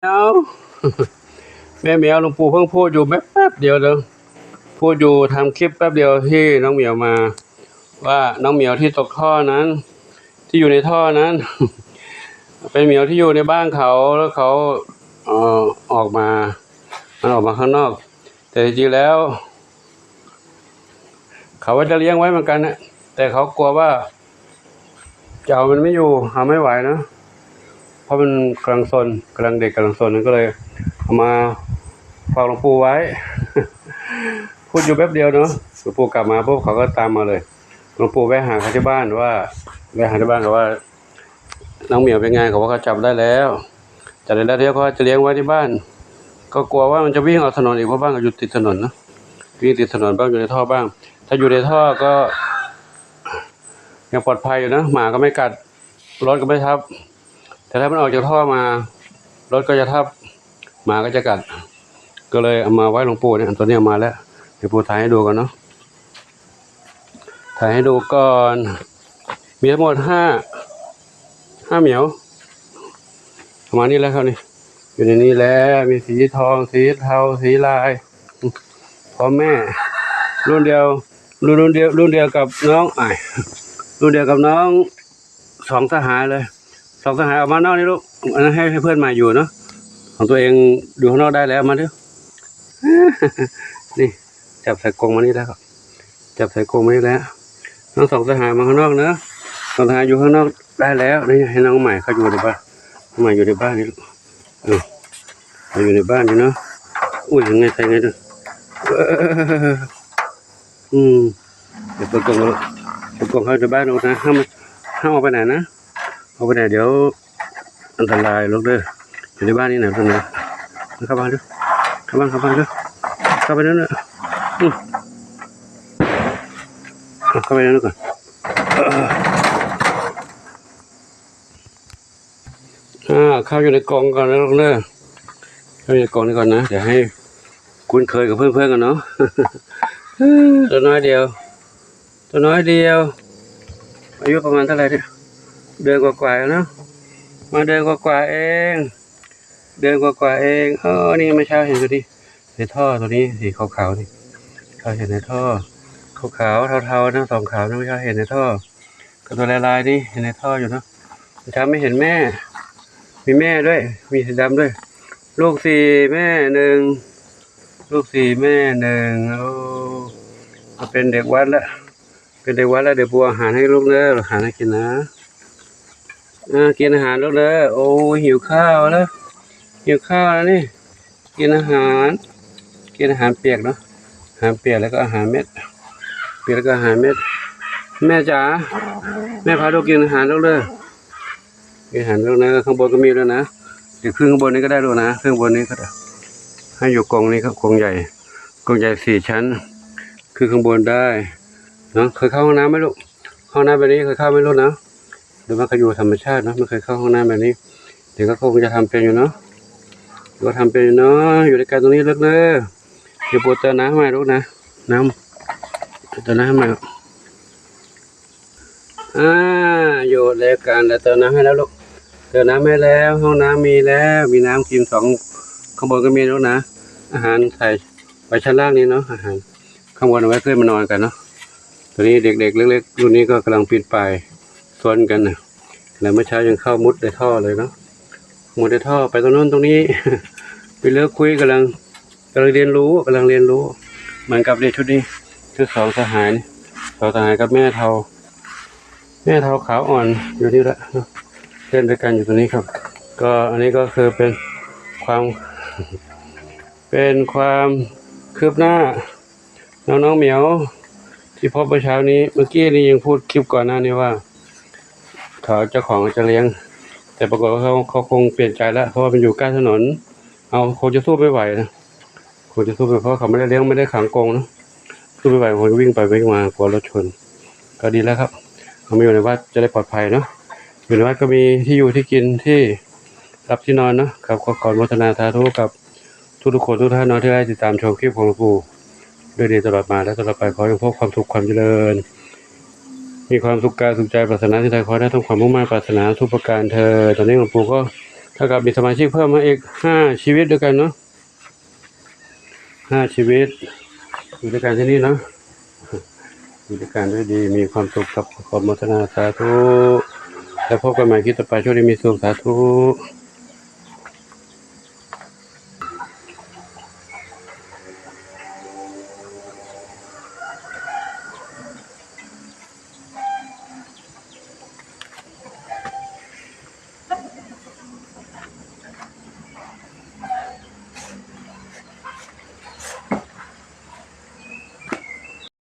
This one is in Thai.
เอาแม่เหมียวหลวงปู่เพิ่งพูดอยู่แป๊บเดียวเลยพูดอยู่ทำคลิปแป๊บเดียวที่น้องเหมียวมาว่าน้องเหมียวที่ตกท่อนั้นที่อยู่ในท่อนั้นเป็นเหมียวที่อยู่ในบ้านเขาแล้วเขาเอ่อออกมามันออกมาข้างนอกแต่จริงๆแล้วเขาว่าจะเลี้ยงไว้เหมือนกันนะแต่เขากลัวว่าจะเอามันไม่อยู่เอาไม่ไหวนะเพราะมันกำลังซนกำลังเด็กกำลังซนนั้นก็เลยเอามาฝากหลวงปู่ไว้ พูดอยู่แป๊บเดียวเนาะหลวงปู่กลับมาปุ๊บเขาก็ตามมาเลยหลวงปู่แวะหาเขาที่บ้านว่าแวะหาที่บ้านเขาว่าน้องเหมียวเป็นไงเขาว่าเขาจับได้แล้วจับได้แล้วเดี๋ยวเขาจะเลี้ยงไว้ที่บ้านก็กลัวว่ามันจะวิ่งออกถนนอีกเพราะบ้านเขาอยู่ติดถนนนะวิ่งติดถนนบ้างอยู่ในท่อบ้างถ้าอยู่ในท่อก็ยังปลอดภัยอยู่นะหมาก็ไม่กัดรถก็ไม่ทับแต่ถ้ามันออกจากท่อมารถก็จะทับหมาก็จะกัดก็เลยเอามาไว้หลวงปู่เนี่ยตัวนี้เอามาแล้วเดี๋ยวปู่ถ่ายให้ดูกันเนาะถ่ายให้ดูก่อนมีทั้งหมดห้าเหมียวประมาณนี้แล้วครับนี่อยู่ในนี้แล้วมีสีทองสีเทาสีลายพ่อแม่รุ่นเดียวกับน้องรุ่นเดียวกับน้องสองสหายเลยสองสหายออกมานอกนี่ลูกอันนั้นให้เพื่อนมาอยู่เนาะของตัวเองอยู่ข้างนอกได้แล้วมาดิ นี่จับใส่กรงมานี่แล้วครับจับใส่กรงมานี่แล้วน้องสองสหายมาข้างนอกเนอะสองสหายอยู่ข้างนอกได้แล้วนี่ให้น้องใหม่เขาอยู่ในบ้านน้องใหม่อยู่ในบ้านนี่ลูกอยู่ในบ้านนี่เนาะอุ้ยยังไงใส่ไงดูเดี๋ยวเปิดกรงลูกเปิดกรงเข้าในบ้านลูกนะห้ามออกไปไหนนะออกไปไหนเดี๋ยวอันตรายลูกเด้ออยู่ในบ้านนี่ไหนตรงไหนเข้าบ้านดูเข้าบ้านดูเข้าไปนั่นน่ะเข้าไปนั่นก่อนเข้าอยู่ในกรงก่อนนะลูกเด้อเข้าอยู่ในกรงนี่ก่อนนะเดี๋ยวให้คุ้นเคยกับเพื่อนกันเนาะตัวน้อยเดียวอายุประมาณเท่าไหร่เนี่ยเดือนกว่าๆเนาะมาเดือนกว่าๆเองนี่ไม่เช้าเห็นตัวนี้ในท่อตัวนี้สีขาวๆนี่เขาเห็นในท่อขาวๆเทาๆนะสองขาวนะไม่เช้าเห็นในท่อกับตัวลายๆนี่เห็นในท่ออยู่เนาะไม่เช้าไม่เห็นแม่มีแม่ด้วยมีสีดำด้วยลูกสี่แม่หนึ่งโอ้มาเป็นเด็กวัดแล้วเดี๋ยวบัวอาหารให้ลูกเด้ออาหารให้กินนะกินอาหารลูกเด้อโอ้หิวข้าวแล้วนี่กินอาหารเปียกเนาะอาหารเปียกแล้วก็อาหารเม็ดแม่จ๋าแม่พาลูกกินอาหารลูกเด้อกินอาหารลูกนะข้างบนก็มีแล้วนะเดี๋ยวขึ้นข้างบนนี้ก็ได้ลูกนะขึ้นบนนี้ก็ได้ให้อยู่กรงนี้ครับกรงใหญ่4 ชั้นคือข้างบนได้เนาะเคยเข้าห้องน้ำไหมลูกห้องน้ำแบบนี้เคยเข้าไหมลูกนะหรือว่าเขาอยู่ธรรมชาติเนาะไม่เคยเข้าห้องน้ำแบบนี้เดี๋ยวก็คงจะทำเป็นอยู่เนาะอยู่ในการตรงนี้เลิกเลยเดี๋ยวปวดเติมน้ำให้ลูกนะน้ำเติมน้ำให้อยู่ในการเติมน้ำให้แล้วลูกเติมน้ำให้แล้วห้องน้ำมีแล้วมีน้ำกิน2ข้างบนก็มีแล้วนะอาหารใส่ไปชั้นล่างนี้เนาะอาหารข้างบนเอาไว้เพื่อนมานอนกันเนาะตอนนี้เด็กๆเล็กๆรุ่นนี้ก็กำลังปีนป่ายซนกันนะแล้วเมื่อเช้ายังเข้ามุดในท่อเลยเนาะมุดในท่อไปตรงโน้นตรงนี้ ไปเลือกคุยกำลังเรียนรู้เหมือนกับเด็กชุดนี้ชุดสองสหายกับแม่เทาขาวอ่อนอยู่นี่ละเล่นด้วยกันอยู่ตรงนี้ครับก็อันนี้ก็คือเป็นความคืบหน้าน้องเหมียวที่พบเมื่อเช้านี้เมื่อกี้นี่ยังพูดคลิปก่อนหน้านี้ว่าเจ้าของจะเลี้ยงแต่ปรากฏว่าเขาคงเปลี่ยนใจแล้วเพราะว่ามันอยู่ใกล้ถนนคงจะสู้ไม่ไหวนะเพราะเขาไม่ได้เลี้ยงไม่ได้ขังกรงนะสู้ไม่ไหวคงจะวิ่งไปวิ่งมากลัวรถชนก็ดีแล้วครับเขาไม่อยู่ในวัดจะได้ปลอดภัยเนาะอยู่ในวัดก็มีที่อยู่ที่กินที่รับที่นอนเนาะครับขออนุโมทนาสาธุกับทุกคนทุกท่านเนาะที่ได้ติดตามชมคลิปของหลวงปู่ด้วยดีตลอดมาและตลอดไปขอให้พบความสุขความเจริญมีความสุขกายสุขใจปรารถนาที่ใดขอได้ทั้งความมุ่งมั่นปรารถนาทุกประการเธอตอนนี้หลวงปู่ก็ ถ้ากับมีสมาชิกเพิ่มมาอีก5 ชีวิตด้วยกันเนาะ5 ชีวิตอยู่ด้วยกันที่นี่เนาะอยู่ด้วยกันด้วยดีมีความสุขกับขออนุโมทนาสาธุแล้วพบกันใหม่คลิปต่อไปช่วงนี้มีสุขสาธุ